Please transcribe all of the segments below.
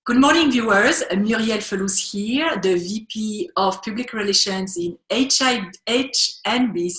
Good morning, viewers. Murielle Fellous here, the VP of Public Relations in h&b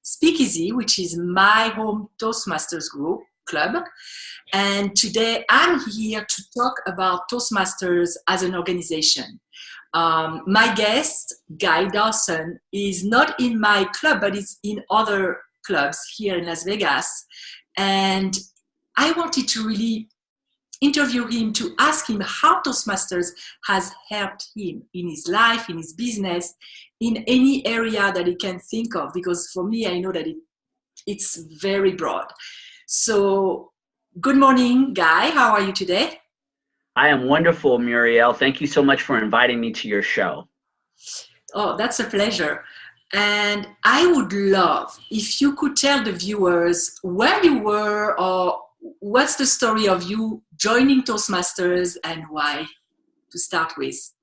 Speakeasy, which is my home Toastmasters group club. And today I'm here to talk about Toastmasters as an organization. My guest, Guy Dawson, is not in my club, but is in other clubs here in Las Vegas. And I wanted to really interview him to ask him how Toastmasters has helped him in his life, in his business, in any area that he can think of. Because for me, I know that it's very broad. So, good morning, Guy. How are you today? I am wonderful, Murielle. Thank you so much for inviting me to your show. Oh, that's a pleasure. And I would love if you could tell the viewers where you were or what's the story of you joining Toastmasters and why, to start with?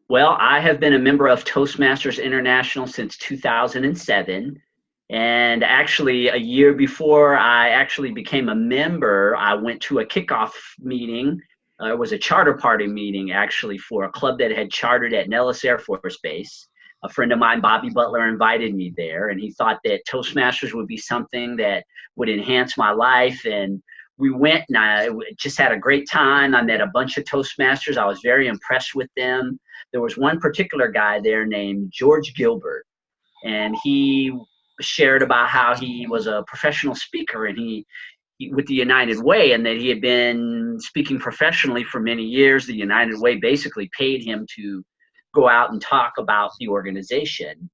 Well, I have been a member of Toastmasters International since 2007. And actually, a year before I actually became a member, I went to a kickoff meeting. It was a charter party meeting, actually, for a club that had chartered at Nellis Air Force Base. A friend of mine, Bobby Butler, invited me there, and he thought that Toastmasters would be something that would enhance my life. And we went, and I just had a great time. I met a bunch of Toastmasters. I was very impressed with them. There was one particular guy there named George Gilbert, and he shared about how he was a professional speaker, and he with the United Way, and that he had been speaking professionally for many years. The United Way basically paid him to go out and talk about the organization.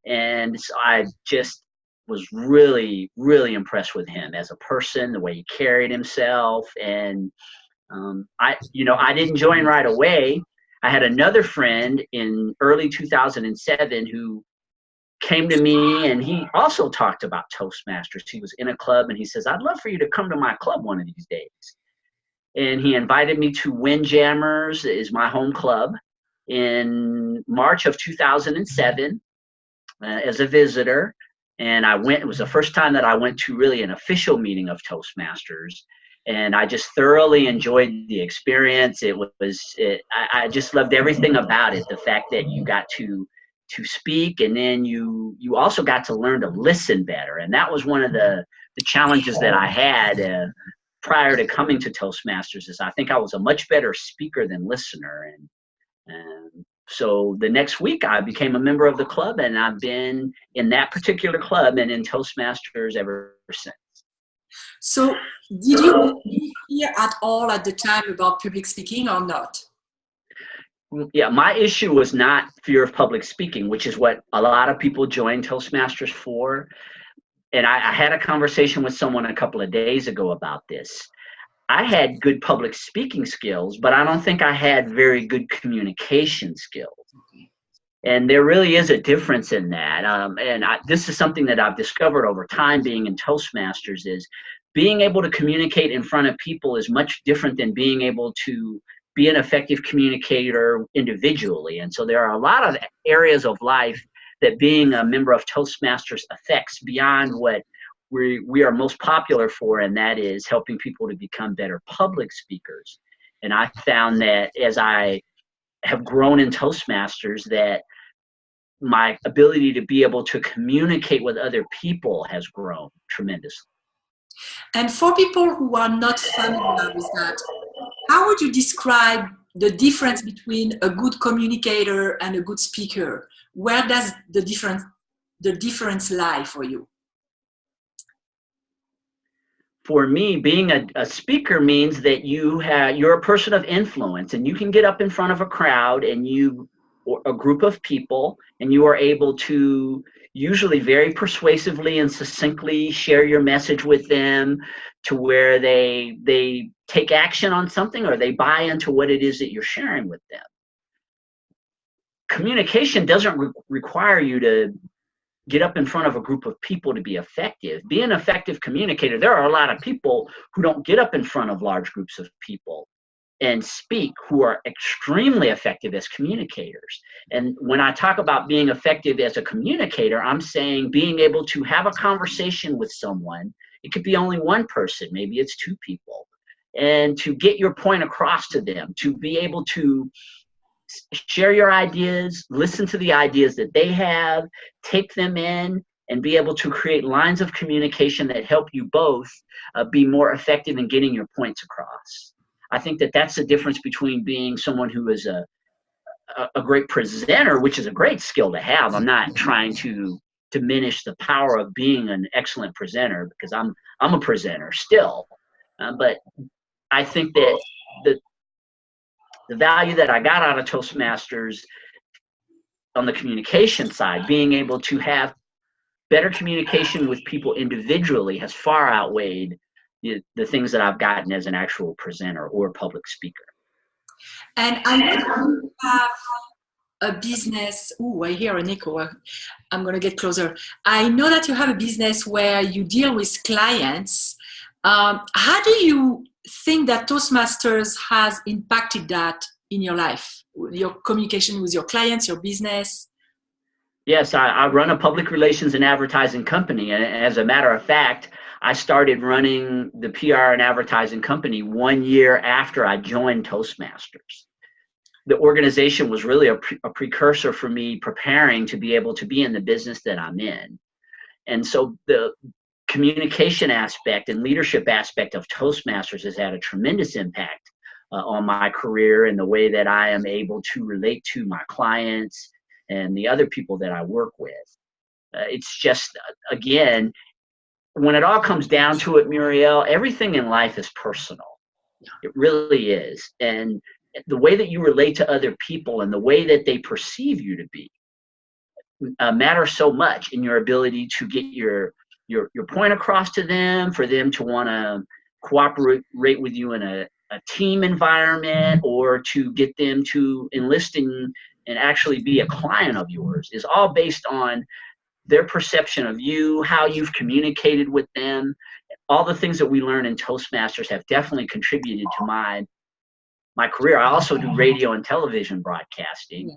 And so I just was really, really impressed with him as a person, the way he carried himself. And I didn't join right away. I had another friend in early 2007 who came to me, and he also talked about Toastmasters. He was in a club, and he says, "I'd love for you to come to my club one of these days." And he invited me to Windjammers, is my home club, in March of 2007 as a visitor. And I went. It was the first time that I went to really an official meeting of Toastmasters, and I just thoroughly enjoyed the experience. I just loved everything about it. The fact that you got to speak, and then you also got to learn to listen better. And that was one of the challenges that I had prior to coming to Toastmasters. Is I think I was a much better speaker than listener. And so the next week I became a member of the club, and I've been in that particular club and in Toastmasters ever since. So did you hear at all at the time about public speaking or not? Yeah, my issue was not fear of public speaking, which is what a lot of people join Toastmasters for. And I had a conversation with someone a couple of days ago about this. I had good public speaking skills, but I don't think I had very good communication skills. And there really is a difference in that. This is something that I've discovered over time being in Toastmasters, is being able to communicate in front of people is much different than being able to be an effective communicator individually. And so there are a lot of areas of life that being a member of Toastmasters affects beyond what we are most popular for, and that is helping people to become better public speakers. And I found that as I have grown in Toastmasters, that my ability to be able to communicate with other people has grown tremendously. And for people who are not familiar with that, how would you describe the difference between a good communicator and a good speaker? Where does the difference lie for you? For me, being a speaker means that you're a person of influence, and you can get up in front of a crowd and a group of people, and you are able to usually very persuasively and succinctly share your message with them to where they take action on something, or they buy into what it is that you're sharing with them. Communication doesn't require you to get up in front of a group of people to be effective. Be an effective communicator. There are a lot of people who don't get up in front of large groups of people and speak, who are extremely effective as communicators. And when I talk about being effective as a communicator, I'm saying being able to have a conversation with someone. It could be only one person, maybe it's two people, and to get your point across to them, to be able to share your ideas, listen to the ideas that they have, take them in, and be able to create lines of communication that help you both be more effective in getting your points across. I think that that's the difference between being someone who is a great presenter, which is a great skill to have. I'm not trying to diminish the power of being an excellent presenter, because I'm a presenter still. But I think that the value that I got out of Toastmasters on the communication side, being able to have better communication with people individually, has far outweighed the things that I've gotten as an actual presenter or public speaker. And I know that you have a business. Oh, I hear an echo. I'm going to get closer. I know that you have a business where you deal with clients. How do you think that Toastmasters has impacted that in your life, your communication with your clients, your business? Yes, I run a public relations and advertising company. And as a matter of fact, I started running the PR and advertising company 1 year after I joined Toastmasters. The organization was really a precursor for me preparing to be able to be in the business that I'm in. And so the communication aspect and leadership aspect of Toastmasters has had a tremendous impact on my career and the way that I am able to relate to my clients and the other people that I work with. It's just, again, when it all comes down to it, Murielle, everything in life is personal. It really is. And the way that you relate to other people and the way that they perceive you to be matters so much in your ability to get your point across to them, for them to want to cooperate with you in a team environment, or to get them to enlist in and actually be a client of yours, is all based on their perception of you, how you've communicated with them. All the things that we learn in Toastmasters have definitely contributed to my career. I also do radio and television broadcasting,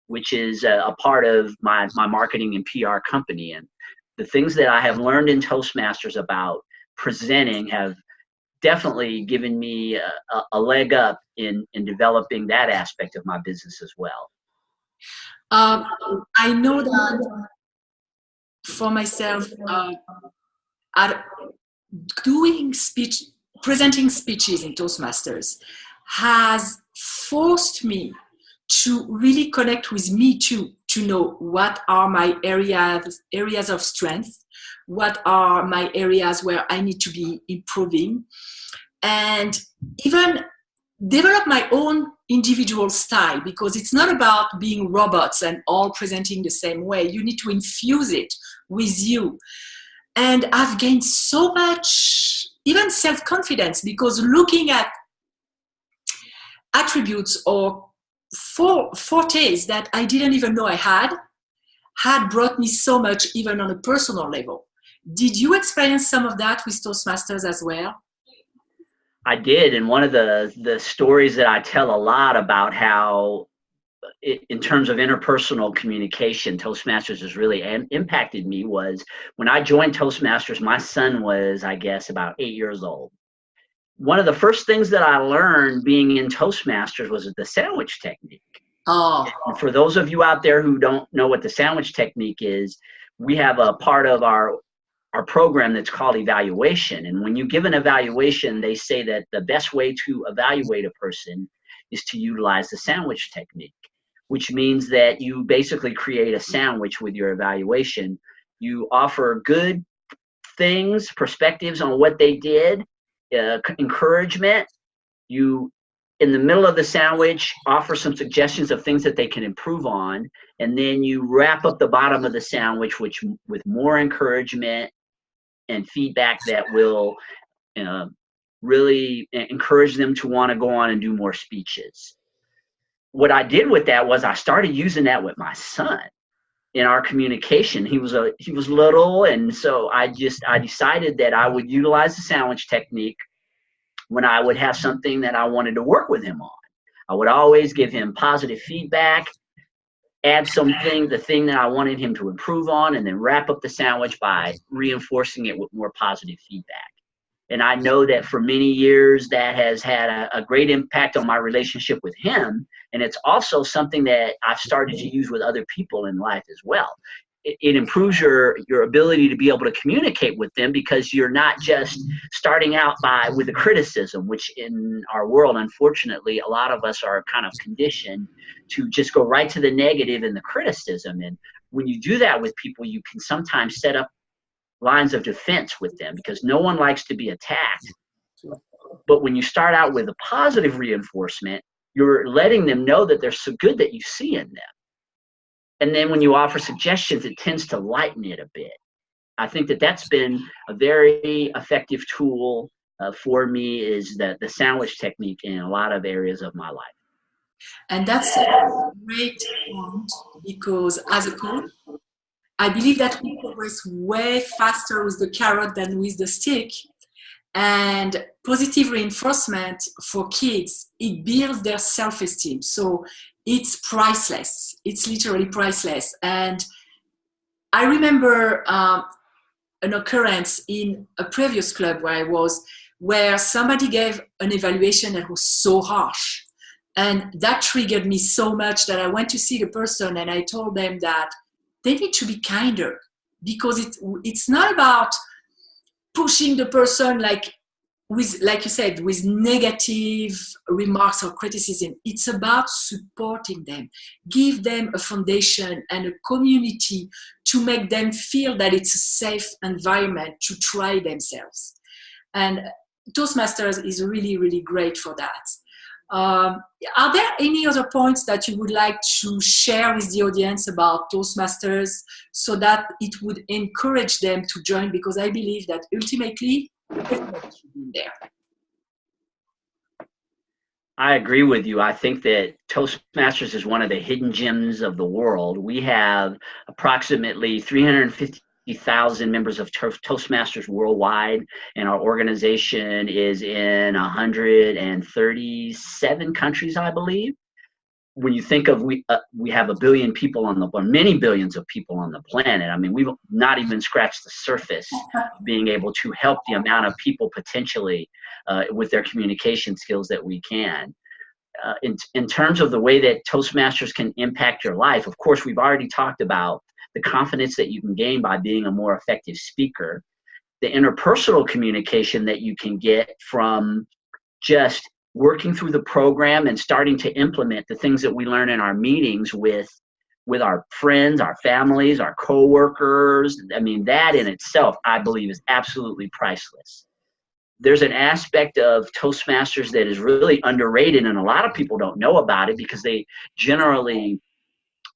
which is a part of my marketing and PR company. And the things that I have learned in Toastmasters about presenting have definitely given me a leg up in developing that aspect of my business as well. I know that for myself, presenting speeches in Toastmasters has forced me to really connect with me too, to know what are my areas of strength, what are my areas where I need to be improving, and even develop my own individual style, because it's not about being robots and all presenting the same way. You need to infuse it with you. And I've gained so much, even self-confidence, because looking at attributes or fortes that I didn't even know I had brought me so much, even on a personal level. Did you experience some of that with Toastmasters as well? I did. And one of the stories that I tell a lot about how, in terms of interpersonal communication, Toastmasters has really impacted me was when I joined Toastmasters, my son was, I guess, about 8 years old. One of the first things that I learned being in Toastmasters was the sandwich technique. Oh. And for those of you out there who don't know what the sandwich technique is, we have a part of our program that's called evaluation. And when you give an evaluation, they say that the best way to evaluate a person is to utilize the sandwich technique, which means that you basically create a sandwich with your evaluation. You offer good things, perspectives on what they did, encouragement. You, in the middle of the sandwich, offer some suggestions of things that they can improve on, and then you wrap up the bottom of the sandwich with more encouragement and feedback that will really encourage them to want to go on and do more speeches. What I did with that was I started using that with my son in our communication. He was little, and so I decided that I would utilize the sandwich technique when I would have something that I wanted to work with him on. I would always give him positive feedback, add the thing that I wanted him to improve on, and then wrap up the sandwich by reinforcing it with more positive feedback. And I know that for many years that has had a great impact on my relationship with him. And it's also something that I've started to use with other people in life as well. It improves your ability to be able to communicate with them, because you're not just starting out with a criticism, which in our world, unfortunately, a lot of us are kind of conditioned to just go right to the negative and the criticism. And when you do that with people, you can sometimes set up lines of defense with them, because no one likes to be attacked. But when you start out with a positive reinforcement, you're letting them know that there's so good that you see in them. And then when you offer suggestions, it tends to lighten it a bit. I think that that's been a very effective tool for me, is the sandwich technique in a lot of areas of my life. And that's a great point, because as a coach, I believe that we progress way faster with the carrot than with the stick. And positive reinforcement for kids, it builds their self-esteem. So it's priceless. It's literally priceless. And I remember an occurrence in a previous club where I was, where somebody gave an evaluation that was so harsh. And that triggered me so much that I went to see the person and I told them that they need to be kinder, because it's not about pushing the person like you said, with negative remarks or criticism. It's about supporting them, give them a foundation and a community to make them feel that it's a safe environment to try themselves. And Toastmasters is really, really great for that. Are there any other points that you would like to share with the audience about Toastmasters, so that it would encourage them to join? Because I believe that ultimately, everybody should be there. I agree with you. I think that Toastmasters is one of the hidden gems of the world. We have approximately 350,000 members of Toastmasters worldwide, and our organization is in 137 countries, I believe. When you think of we have a billion people many billions of people on the planet. I mean, we've not even scratched the surface of being able to help the amount of people potentially with their communication skills that we can. In terms of the way that Toastmasters can impact your life, of course, we've already talked about the confidence that you can gain by being a more effective speaker, the interpersonal communication that you can get from just working through the program and starting to implement the things that we learn in our meetings with our friends, our families, our coworkers. I mean, that in itself, I believe, is absolutely priceless. There's an aspect of Toastmasters that is really underrated, and a lot of people don't know about it because they generally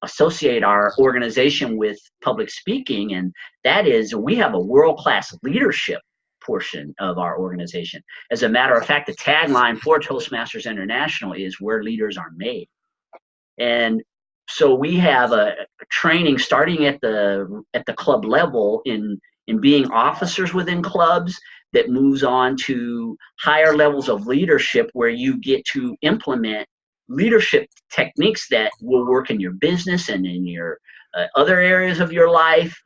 associate our organization with public speaking, and that is, we have a world-class leadership portion of our organization. As a matter of fact, the tagline for Toastmasters International is "Where Leaders Are Made." And so we have a training starting at the club level in being officers within clubs, that moves on to higher levels of leadership, where you get to implement leadership techniques that will work in your business and in your other areas of your life.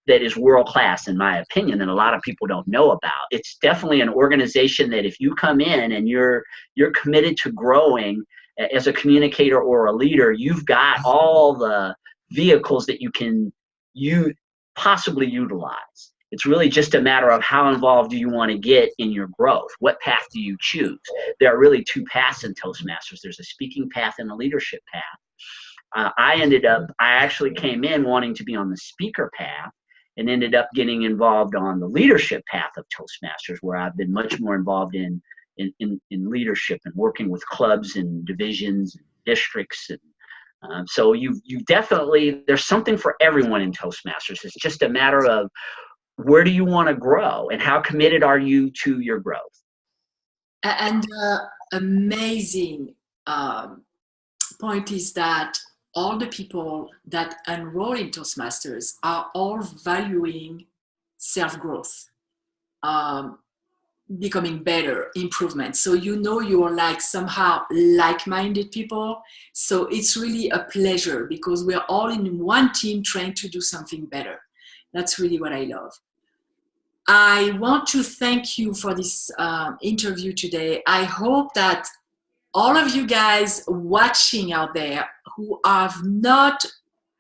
That is world-class, in my opinion, and a lot of people don't know about. It's definitely an organization that if you come in and you're committed to growing as a communicator or a leader, you've got all the vehicles that you possibly utilize. It's really just a matter of how involved do you want to get in your growth? What path do you choose? There are really two paths in Toastmasters. There's a speaking path and a leadership path. I actually came in wanting to be on the speaker path, and ended up getting involved on the leadership path of Toastmasters, where I've been much more involved in leadership and working with clubs and divisions and districts. And so you definitely, there's something for everyone in Toastmasters. It's just a matter of where do you want to grow and how committed are you to your growth. And amazing point is that all the people that enroll in Toastmasters are all valuing self-growth, becoming better, improvement. So you're like somehow like-minded people. So it's really a pleasure, because we're all in one team trying to do something better. That's really what I love. I want to thank you for this interview today. I hope that all of you guys watching out there who have not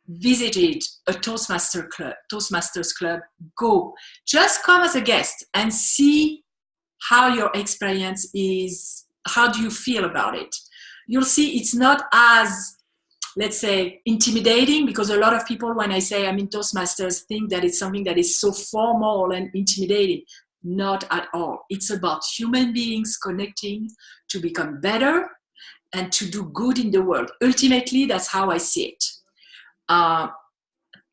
visited a Toastmasters club, go. Just come as a guest and see how your experience is. How do you feel about it? You'll see it's not as, let's say, intimidating, because a lot of people, when I say I'm in Toastmasters, think that it's something that is so formal and intimidating. Not at all. It's about human beings connecting to become better and to do good in the world. Ultimately, that's how I see it.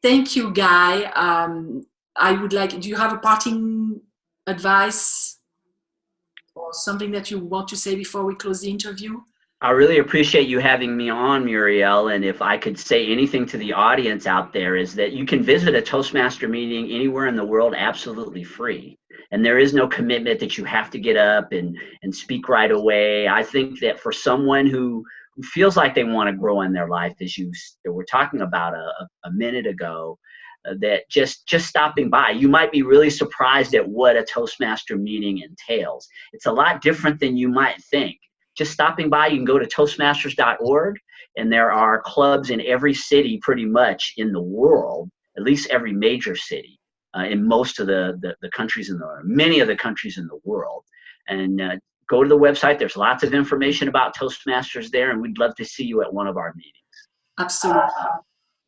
Thank you, Guy. I would like, do you have a parting advice or something that you want to say before we close the interview? I really appreciate you having me on, Murielle. And if I could say anything to the audience out there, is that you can visit a Toastmaster meeting anywhere in the world absolutely free. And there is no commitment that you have to get up and speak right away. I think that for someone who feels like they want to grow in their life, as you were talking about a minute ago, that just stopping by, you might be really surprised at what a Toastmaster meeting entails. It's a lot different than you might think. Just stopping by, you can go to toastmasters.org, and there are clubs in every city pretty much in the world, at least every major city, in most of the countries many of the countries in the world. And go to the website. There's lots of information about Toastmasters there, and we'd love to see you at one of our meetings. Absolutely.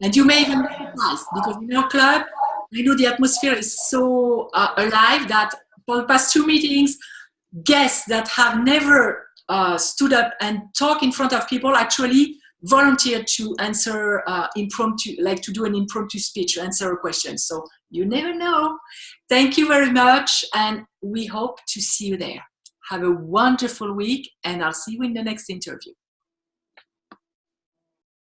And you may even be surprised, because in our club, I know the atmosphere is so alive that for the past 2 meetings, guests that have never stood up and talk in front of people actually volunteered to answer impromptu, like to do an impromptu speech, to answer a question. So you never know. Thank you very much, and we hope to see you there. Have a wonderful week, and I'll see you in the next interview.